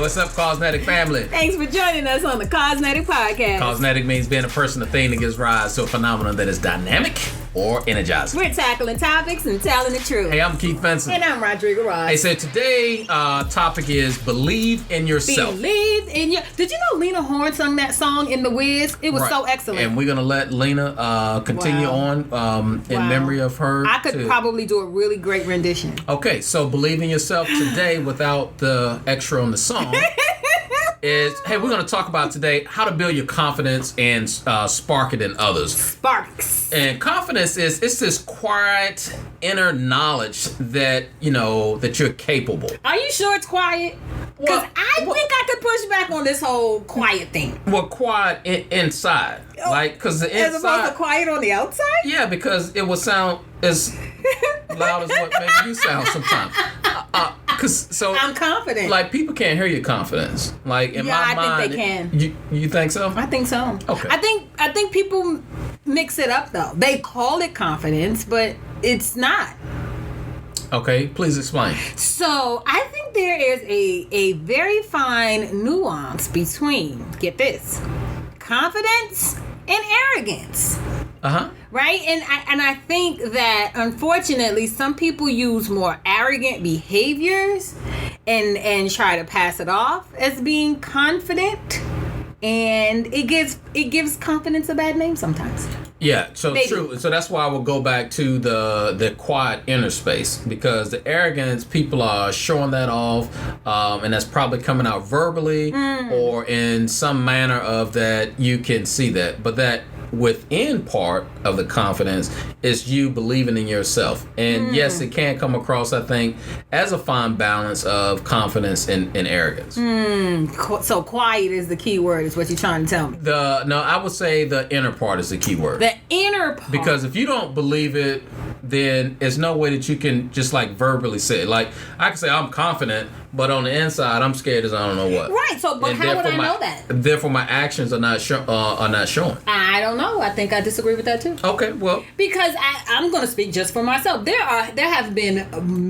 what's up, CAUSENETIC family? Thanks for joining us on the CAUSENETIC podcast. CAUSENETIC means being a person or thing that gives rise to a phenomenon that is dynamic or energizing. We're tackling topics and telling the truth. Hey, I'm Keith Benson. And I'm Rodrigo Ross. Hey, so today topic is believe in yourself. Believe in your... Did you know Lena Horne sung that song in The Wiz? It was so excellent. And we're going to let Lena continue on in memory of her. I could probably do a really great rendition. Okay, so believe in yourself today without the extra on the song. We're going to talk about today how to build your confidence and spark it in others. Sparks. And confidence it's this quiet inner knowledge that, you know, that you're capable. Are you sure it's quiet? Because I think I could push back on this whole quiet thing. Well, quiet inside. Like, because the inside... As opposed to quiet on the outside? Yeah, because it will sound as loud as what maybe you sound sometimes. I'm confident. Like, people can't hear your confidence. Like, in my mind... I think they can. You think so? I think so. Okay. I think people mix it up, though. They call it confidence, but it's not. Okay, please explain. So, I think there is a very fine nuance between, get this, confidence and arrogance. Uh-huh. Right? And I think that, unfortunately, some people use more arrogant behaviors and try to pass it off as being confident. And it gives confidence a bad name sometimes. Yeah, so maybe. True. So that's why I will go back to the quiet inner space, because the arrogance, people are showing that off, and that's probably coming out verbally or in some manner of that you can see that. But that within part of the confidence is you believing in yourself. And yes, it can come across, I think, as a fine balance of confidence and arrogance. So quiet is the key word, is what you're trying to tell me. No, I would say the inner part is the key word. The inner part. Because if you don't believe it, then there's no way that you can just like verbally say it. Like, I can say I'm confident, but on the inside, I'm scared as I don't know what. Right. So, but how would I know that? Therefore, my actions are not showing. I don't know. I think I disagree with that too. Okay. Well, because I'm going to speak just for myself. There have been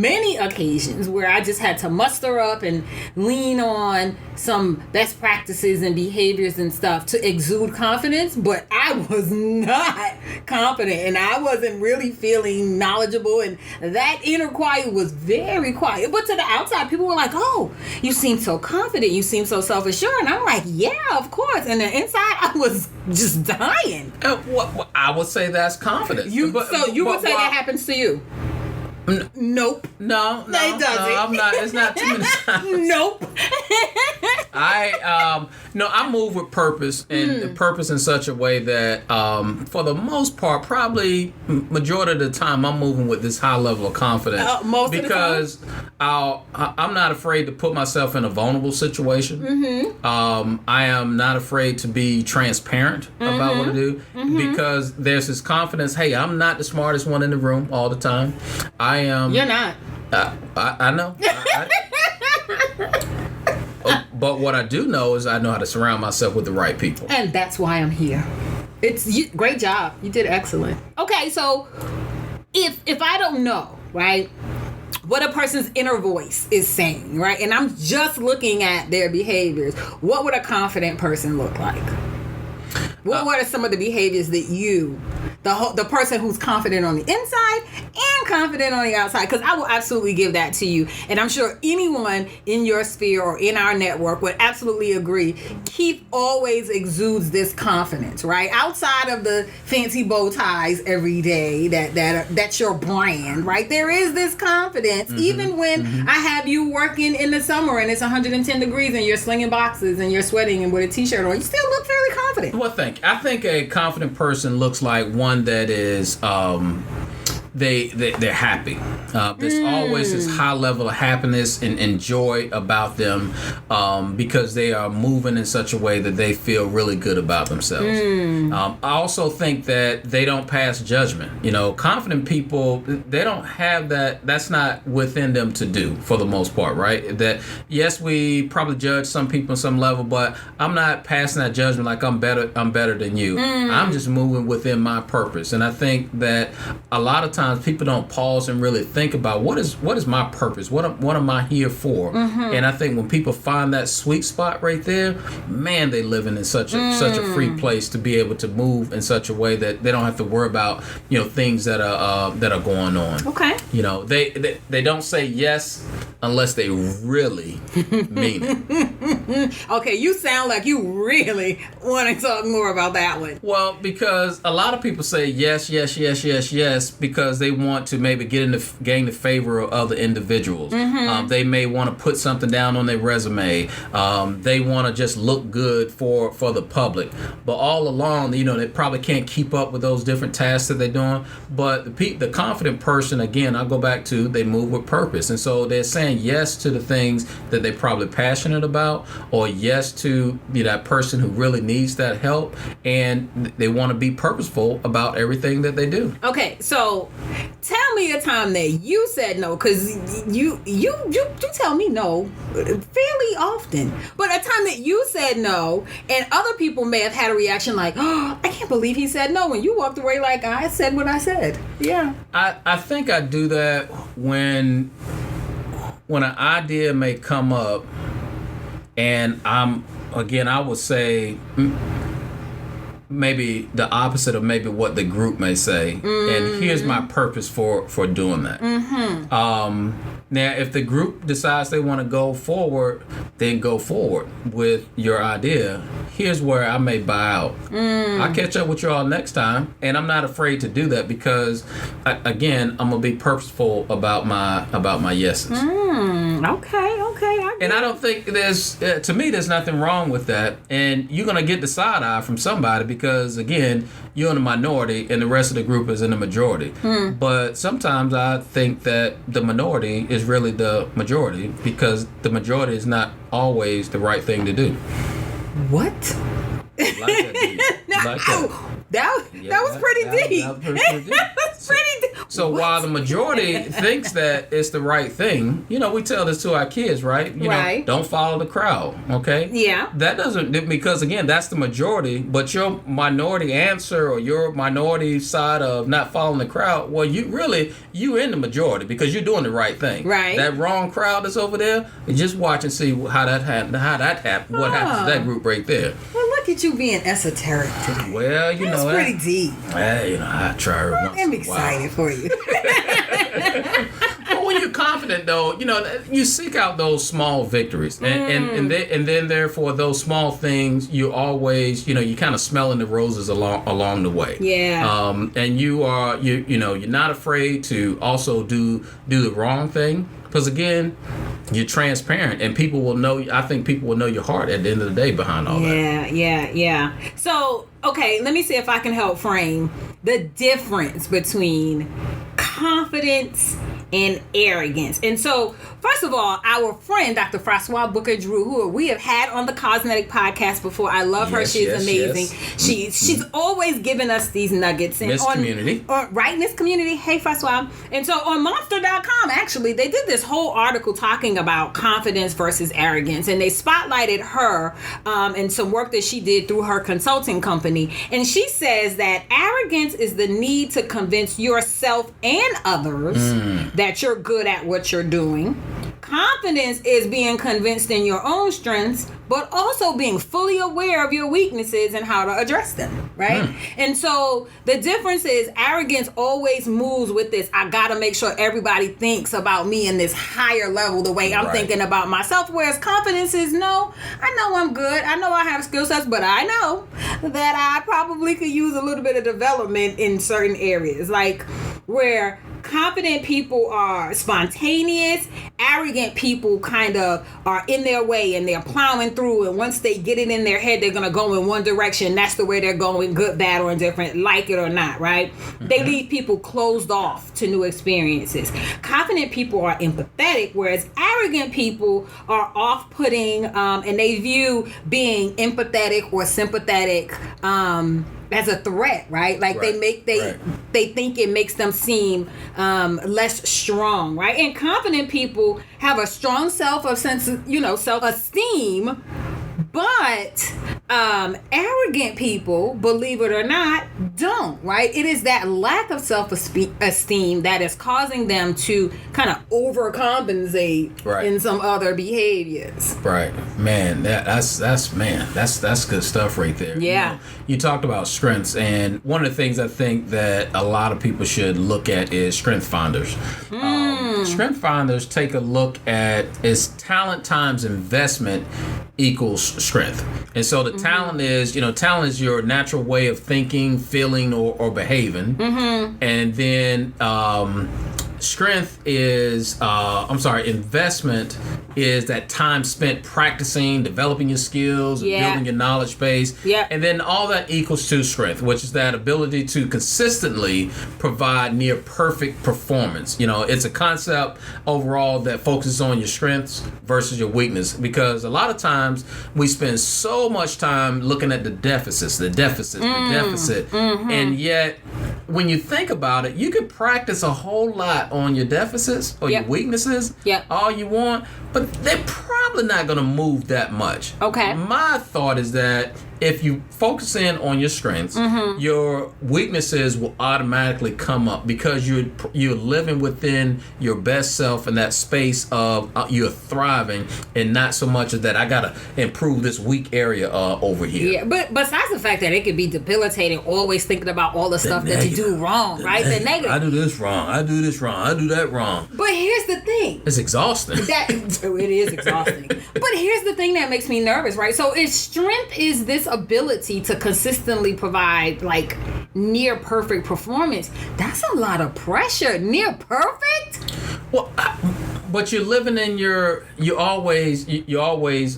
many occasions where I just had to muster up and lean on some best practices and behaviors and stuff to exude confidence, but I was not confident and I wasn't really feeling knowledgeable, and that inner quiet was very quiet. But to the outside, people were like, "Oh, you seem so confident. You seem so self-assured." And I'm like, "Yeah, of course." And the inside, I was just dying. I would say that's confidence. You would say that happens to you? Nope. No, it doesn't. No, I'm not. It's not too many times. Nope. I move with purpose, and purpose in such a way that, for the most part, probably majority of the time, I'm moving with this high level of confidence. Because I'm not afraid to put myself in a vulnerable situation. I am not afraid to be transparent about what I do, because there's this confidence. Hey, I'm not the smartest one in the room all the time. I am. You're not. I know. But what I do know is I know how to surround myself with the right people. And that's why I'm here. Great job. You did excellent. Okay, so if I don't know, right, what a person's inner voice is saying, right, and I'm just looking at their behaviors, what would a confident person look like? What are some of the behaviors that the person who's confident on the inside and confident on the outside? Because I will absolutely give that to you. And I'm sure anyone in your sphere or in our network would absolutely agree. Keith always exudes this confidence, right? Outside of the fancy bow ties every day, that's your brand, right? There is this confidence. Even when I have you working in the summer and it's 110 degrees and you're slinging boxes and you're sweating and with a t-shirt on, you still look fairly confident. Well, I think a confident person looks like one that is they're happy. There's always this high level of happiness and joy about them, because they are moving in such a way that they feel really good about themselves. I also think that they don't pass judgment. You know, confident people, they don't have that. That's not within them to do for the most part, right? That yes, we probably judge some people on some level, but I'm not passing that judgment like I'm better than you. I'm just moving within my purpose, and I think that a lot of times sometimes people don't pause and really think about what is my purpose? What am I here for? And I think when people find that sweet spot right there, man, they living in such a free place to be able to move in such a way that they don't have to worry about, things that are going on. Okay. They don't say yes unless they really mean it. Okay, you sound like you really want to talk more about that one. Well, because a lot of people say yes because they want to maybe gain the favor of other individuals. They may want to put something down on their resume. They want to just look good for the public. But all along, they probably can't keep up with those different tasks that they're doing. But the confident person, again, I'll go back to, they move with purpose. And so they're saying yes to the things that they're probably passionate about, or yes to that person who really needs that help, and they want to be purposeful about everything that they do. Okay, so tell me a time that you said no, because you tell me no fairly often, but a time that you said no and other people may have had a reaction like, oh, I can't believe he said no, and you walked away like, I said what I said. Yeah. I think I do that when an idea may come up, and I would say maybe the opposite of maybe what the group may say. And here's my purpose for doing that. Now, if the group decides they want to go forward, then go forward with your idea. Here's where I may buy out. I'll catch up with you all next time, and I'm not afraid to do that because, again, I'm gonna be purposeful about my yeses. Okay. And I don't think to me, there's nothing wrong with that. And you're gonna get the side eye from somebody because, again, you're in the minority and the rest of the group is in the majority. But sometimes I think that the minority is really the majority because the majority is not always the right thing to do. What? Like that, that was pretty deep. That was pretty deep. So while the majority thinks that it's the right thing, we tell this to our kids, right? Right. Don't follow the crowd, okay? Yeah. That doesn't, because again, that's the majority, but your minority answer or your minority side of not following the crowd, well, you in the majority because you're doing the right thing. Right. That wrong crowd that's over there, just watch and see how that happened, what happens to that group right there. Well, look at you being esoteric today. Well, that's pretty deep. I try every once in a while. I'm excited for you. But when you're confident, though, you seek out those small victories, and then therefore those small things, you always, you kind of smelling the roses along the way. Yeah. And you're not afraid to also do the wrong thing. Because again, you're transparent, and people will know. I think people will know your heart at the end of the day behind all that. Yeah. So, okay, let me see if I can help frame the difference between confidence and arrogance. And so, first of all, our friend, Dr. Francois Booker-Drew, who we have had on the CAUSENETIC podcast before. I love her. She's amazing. Yes. She's always giving us these nuggets. And Miss Community. Right, Miss Community. Hey, Francois. And so on Monster.com, actually, they did this whole article talking about confidence versus arrogance. And they spotlighted her and some work that she did through her consulting company. And she says that arrogance is the need to convince yourself and others that you're good at what you're doing. Confidence is being convinced in your own strengths, but also being fully aware of your weaknesses and how to address them, right? And so the difference is arrogance always moves with this, I gotta make sure everybody thinks about me in this higher level the way I'm thinking about myself, whereas confidence is, no, I know I'm good, I know I have skill sets, but I know that I probably could use a little bit of development in certain areas, like where confident people are spontaneous, arrogant people kind of are in their way and they're plowing through, and once they get it in their head they're going to go in one direction. That's the way they're going, good, bad, or indifferent, like it or not, right? They leave people closed off to new experiences. Confident people are empathetic, whereas arrogant people are off-putting, and they view being empathetic or sympathetic as a threat, right? Like they think it makes them seem less strong, right? And confident people have a strong self-esteem, but Arrogant people, believe it or not, don't, right? It is that lack of self-esteem that is causing them to kind of overcompensate in some other behaviors. Right. Man, that's good stuff right there. Yeah. You talked about strengths, and one of the things I think that a lot of people should look at is strength finders. Strength finders take a look at is talent times investment equals strength. And so the talent is your natural way of thinking, feeling, or behaving. And then strength is investment is that time spent practicing, developing your skills, building your knowledge base. And then all that equals to strength, which is that ability to consistently provide near perfect performance. It's a concept overall that focuses on your strengths versus your weakness, because a lot of times we spend so much time looking at the deficit. And yet when you think about it, you can practice a whole lot on your deficits or your weaknesses all you want, but they're probably not going to move that much. Okay. My thought is that if you focus in on your strengths, your weaknesses will automatically come up because you're living within your best self in that space of you're thriving, and not so much of that I gotta improve this weak area over here. Yeah, but besides the fact that it could be debilitating, always thinking about all the stuff that you do wrong, right? The negative. I do this wrong. I do this wrong. I do that wrong. But here's the thing. It's exhausting. It is exhausting. But here's the thing that makes me nervous, right? So if strength is this ability to consistently provide like near perfect performance, that's a lot of pressure. Near perfect? Well, but you're living in you're always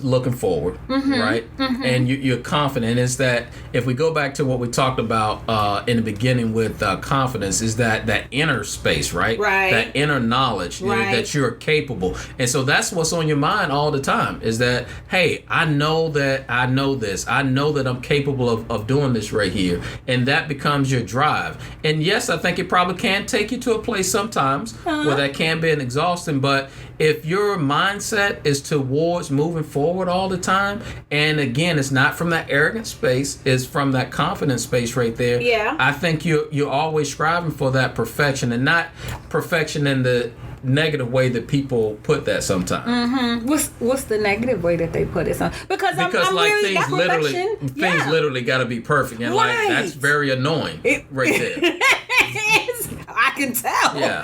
looking forward, right? And you're confident. Is that if we go back to what we talked about in the beginning with confidence, is that inner space, right? That inner knowledge that you're capable. And so that's what's on your mind all the time, is that, hey, I know that I know this. I know that I'm capable of doing this right here. And that becomes your drive. And yes, I think it probably can take you to a place sometimes where that can be an exhausting, but if your mindset is towards moving forward all the time, and again, it's not from that arrogant space, it's from that confident space right there. Yeah. I think you're always striving for that perfection, and not perfection in the negative way that people put that sometimes. What's the negative way that they put it? Because I'm like really things literally got to be perfect, and like that's very annoying right there. I can tell. Yeah.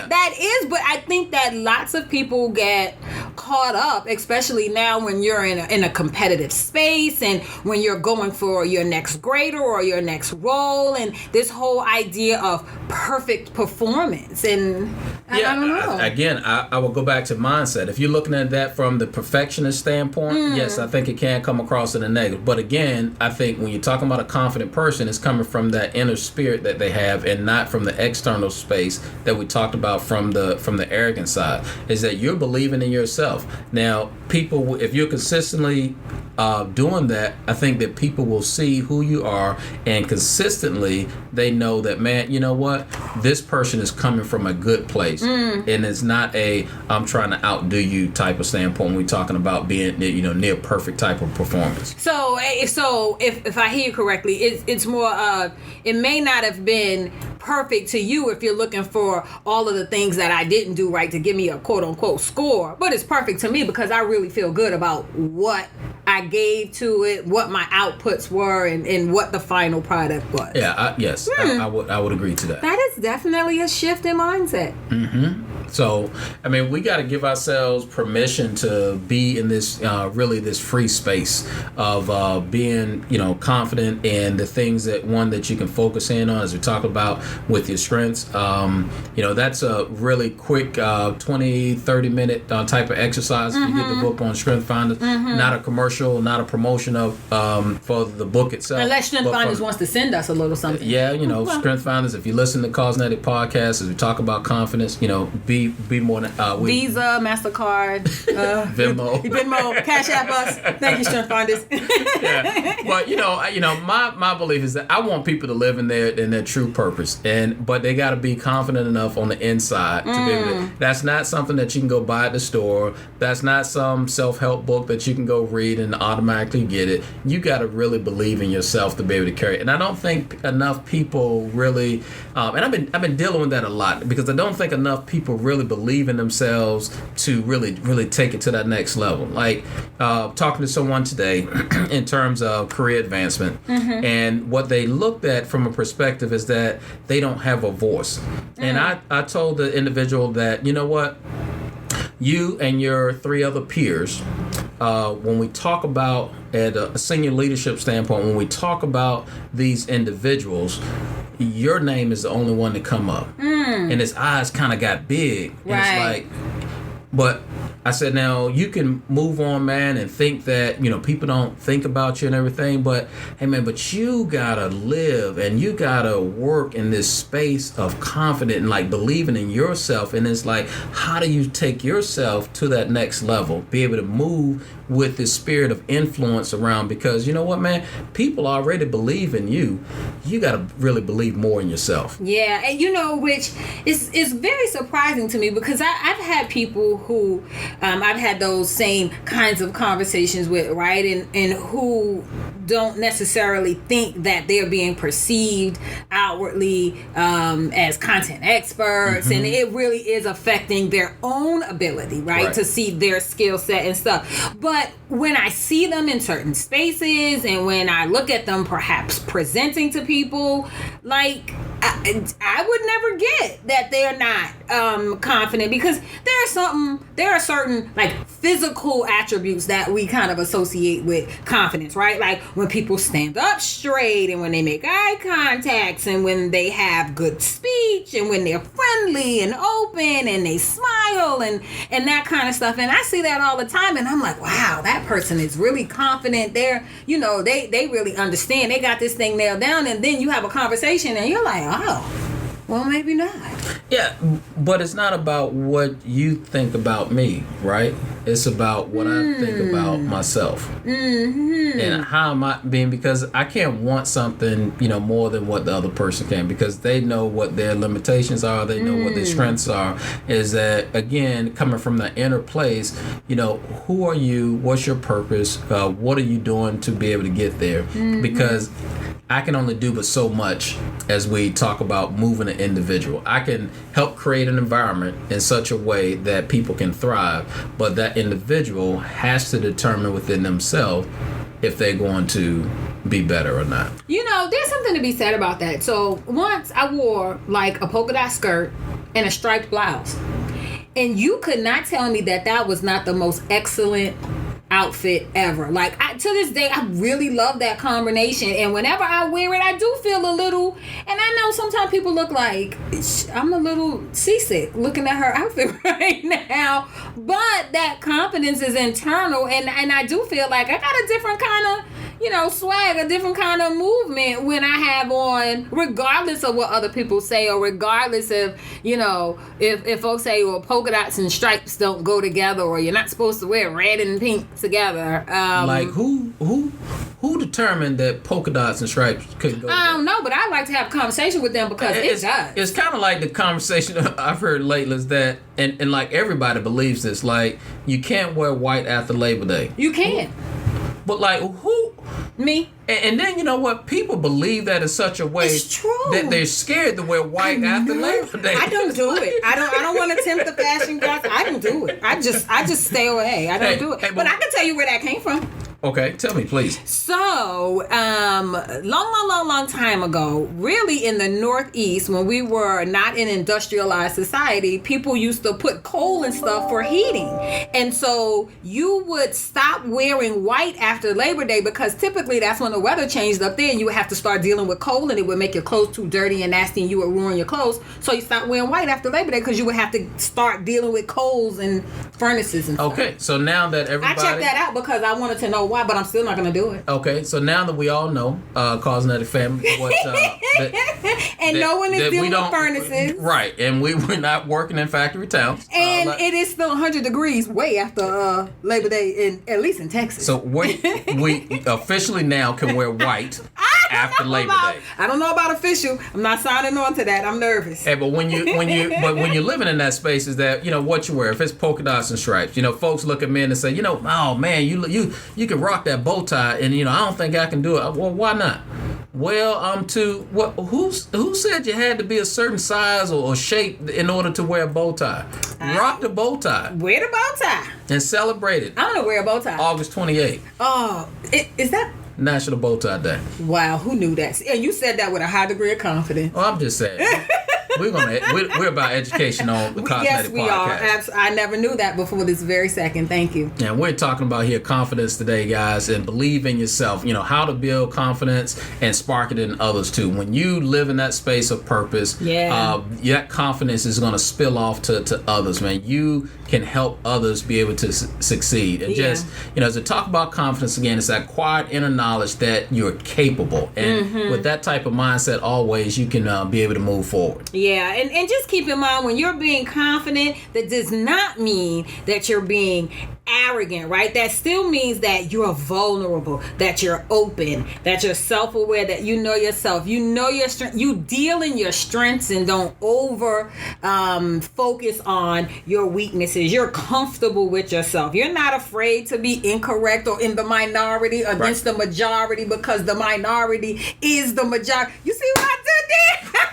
That is, but I think that lots of people get caught up, especially now when you're in a competitive space and when you're going for your next grader or your next role, and this whole idea of perfect performance. And I don't know. Again, I will go back to mindset. If you're looking at that from the perfectionist standpoint, yes, I think it can come across in a negative. But again, I think when you're talking about a confident person, it's coming from that inner spirit that they have, and not from the external space that we talked about from the arrogant side. Is that you're believing in yourself. Now, people, if you're consistently doing that, I think that people will see who you are, and consistently they know that, man, you know what, this person is coming from a good place, and it's not a I'm trying to outdo you type of standpoint when we're talking about being near perfect type of performance. So if I hear you correctly, it's more it may not have been perfect to you if you're looking for all of the things that I didn't do right to give me a quote unquote score, but it's perfect to me because I really feel good about what I gave to it, what my outputs were, and what the final product was. Yeah, yes, I would agree to that. That is definitely a shift in mindset. So, I mean, we got to give ourselves permission to be in this really this free space of being, confident in the things that you can focus in on, as we talk about with your strengths. That's a really quick 20-30 minute type of exercise. If you get the book on Strength Finders, not a commercial, not a promotion of for the book itself. Unless Strength Finders wants to send us a little something. Yeah, Strength Finders. If you listen to CAUSENETIC podcast, as we talk about confidence, be be more than Visa, MasterCard, Venmo, Cash App us. Thank you, Strength Finders. Yeah. But my belief is that I want people to live in their true purpose, but they got to be confident enough on the inside to be able to. That's not something that you can go buy at the store. That's not some self-help book that you can go read and automatically get it. You got to really believe in yourself to be able to carry it. And I don't think enough people really, and I've been dealing with that a lot, because I don't think enough people really believe in themselves to really take it to that next level. Like talking to someone today in terms of career advancement, and what they looked at from a perspective is that they don't have a voice. And I told the individual that, you know what, you and your 3 other peers, when we talk about at a senior leadership standpoint, when we talk about these individuals, your name is the only one to come up. And his eyes kind of got big. And it's like, but I said, now you can move on, man, and think that, people don't think about you and everything, but hey, man, but you gotta live and you gotta work in this space of confidence and like believing in yourself. And it's like, how do you take yourself to that next level? Be able to move with this spirit of influence around, because you know what, man, people already believe in you. You gotta really believe more in yourself. Yeah, and which is very surprising to me, because I've had people who I've had those same kinds of conversations with, right? And who don't necessarily think that they're being perceived outwardly as content experts, and it really is affecting their own ability, right? To see their skill set and stuff. But when I see them in certain spaces, and when I look at them perhaps presenting to people, like I would never get that they're not confident, because there are certain like physical attributes that we kind of associate with confidence, right? Like when people stand up straight, and when they make eye contacts, and when they have good speech, and when they're friendly and open, and they smile, and that kind of stuff. And I see that all the time, and I'm like, wow, that person is really confident. They're, they really understand. They got this thing nailed down. And then you have a conversation, and you're like, oh, well, maybe not. Yeah, but it's not about what you think about me, right? It's about what I think about myself. And how am I being, because I can't want something, more than what the other person can, because they know what their limitations are. They know what their strengths are. Is that, again, coming from the inner place, who are you? What's your purpose? What are you doing to be able to get there? Because I can only do but so much as we talk about moving an individual. I can help create an environment in such a way that people can thrive, but that individual has to determine within themselves if they're going to be better or not. There's something to be said about that. So once I wore like a polka dot skirt and a striped blouse, and you could not tell me that was not the most excellent outfit ever. Like to this day, I really love that combination, and whenever I wear it, I do feel a little, and I know sometimes people look like I'm a little seasick looking at her outfit right now, but that confidence is internal, and I do feel like I got a different kind of swag, a different kind of movement when I have on, regardless of what other people say, or regardless of, if folks say, well, polka dots and stripes don't go together, or you're not supposed to wear red and pink together. Like who determined that polka dots and stripes couldn't go together? I don't know, but I like to have a conversation with them, because it does. It's kind of like the conversation I've heard lately is that, and like everybody believes this, like you can't wear white after Labor Day. You can. But like who? Me. And then, people believe that in such a way that they're scared to wear white after Labor Day. I don't do it. I don't want to tempt the fashion gods. I don't do it. I just stay away. I don't do it. But I can tell you where that came from. Okay, tell me, please. So, long time ago, really in the Northeast, when we were not an industrialized society, people used to put coal and stuff for heating. And so you would stop wearing white after Labor Day, because typically that's when the weather changed up there, and you would have to start dealing with coal, and it would make your clothes too dirty and nasty, and you would ruin your clothes. So you stopped wearing white after Labor Day, because you would have to start dealing with coals and furnaces and stuff. Okay, so now that everybody... I checked that out because I wanted to know why, but I'm still not going to do it. Okay, so now that we all know, CAUSENETIC family, what no one is dealing with furnaces, right? And we're not working in factory towns, and it is still 100 degrees way after Labor Day, at least in Texas. So we officially now can wear white after Labor Day. I don't know about official. I'm not signing on to that. I'm nervous. Hey, but when you're living in that space, is that what you wear? If it's polka dots and stripes, folks look at me and say, oh man, you can rock that bow tie, and I don't think I can do it. Well, why not? Well, who said you had to be a certain size or shape in order to wear a bow tie? Rock the bow tie. Wear the bow tie. And celebrate it. I'm gonna wear a bow tie. August 28th. Oh, is that National Bow Tie Day? Wow, who knew that? And you said that with a high degree of confidence. Oh, I'm just saying. We're about education on the CAUSENETIC Yes, we podcast. are. I never knew that before this very second. Thank you. And we're talking about here confidence today, guys, and believe in yourself. How to build confidence and spark it in others too. When you live in that space of purpose, that confidence is going to spill off to others, man. You can help others be able to succeed. And just, as we talk about confidence again, it's that quiet inner knowledge that you're capable. And with that type of mindset, always you can be able to move forward. Yeah, and just keep in mind, when you're being confident, that does not mean that you're being arrogant, right? That still means that you're vulnerable, that you're open, that you're self-aware, that you know yourself, you know your strength, you deal in your strengths and don't over focus on your weaknesses. You're comfortable with yourself. You're not afraid to be incorrect or in the minority against the majority, because the minority is the majority. You see what I did there?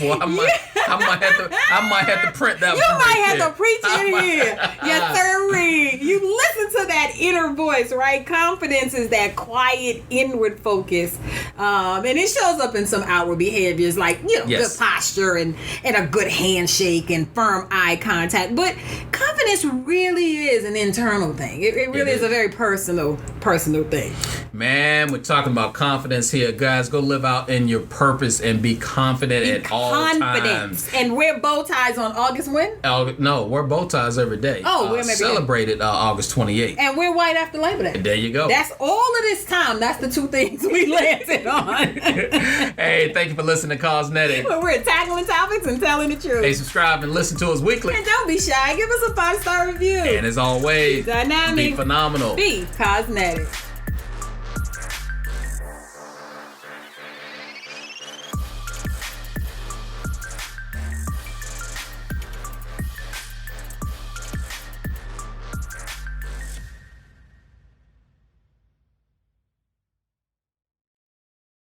Well, I might have to print that. You might have to preach it in here. Your third read. You listen to that inner voice, right? Confidence is that quiet inward focus, and it shows up in some outward behaviors like good posture and a good handshake and firm eye contact. But confidence really is an internal thing. It really is a very personal thing. Man, we're talking about confidence here, guys. Go live out in your purpose and be confident at all times. And wear bow ties on August when? No, wear bow ties every day. Oh, wear them every celebrate it August 28th. And wear white after Labor Day. There you go. That's all of this time. That's the two things we landed on. Hey, thank you for listening to CAUSENETIC. We're tackling topics and telling the truth. Hey, subscribe and listen to us weekly. And don't be shy. Give us a 5-star review. And as always, Dynamic. be phenomenal. Be CAUSENETIC.